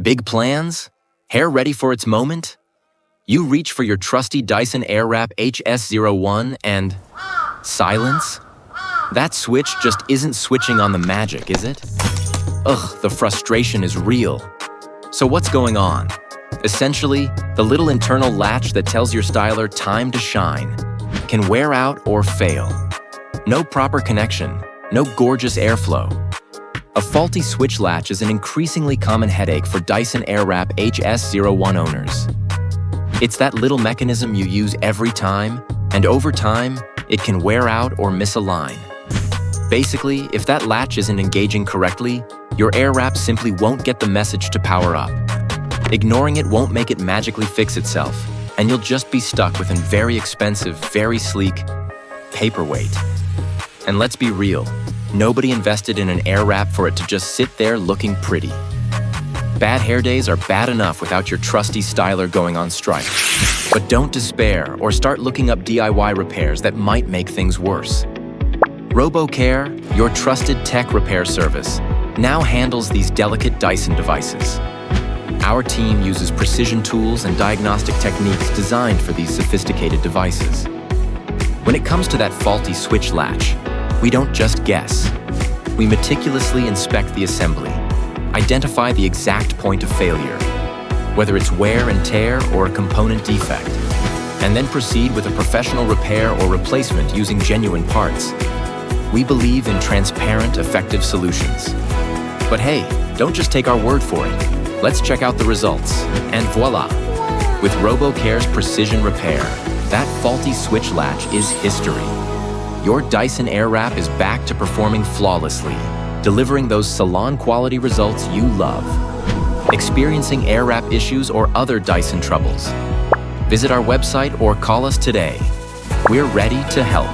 Big plans? Hair ready for its moment? You reach for your trusty Dyson Airwrap HS01 and… silence? That switch just isn't switching on the magic, is it? Ugh, the frustration is real. So what's going on? Essentially, the little internal latch that tells your styler time to shine can wear out or fail. No proper connection, no gorgeous airflow. A faulty switch latch is an increasingly common headache for Dyson Airwrap HS01 owners. It's that little mechanism you use every time, and over time, it can wear out or misalign. Basically, if that latch isn't engaging correctly, your Airwrap simply won't get the message to power up. Ignoring it won't make it magically fix itself, and you'll just be stuck with a very expensive, very sleek paperweight. And let's be real, nobody invested in an Airwrap for it to just sit there looking pretty. Bad hair days are bad enough without your trusty styler going on strike. But don't despair or start looking up DIY repairs that might make things worse. RoboCare, your trusted tech repair service, now handles these delicate Dyson devices. Our team uses precision tools and diagnostic techniques designed for these sophisticated devices. When it comes to that faulty switch latch, we don't just guess. We meticulously inspect the assembly, identify the exact point of failure, whether it's wear and tear or a component defect, and then proceed with a professional repair or replacement using genuine parts. We believe in transparent, effective solutions. But hey, don't just take our word for it. Let's check out the results. And voila! With RoboCare's precision repair, that faulty switch latch is history. Your Dyson Airwrap is back to performing flawlessly, delivering those salon-quality results you love. Experiencing Airwrap issues or other Dyson troubles? Visit our website or call us today. We're ready to help.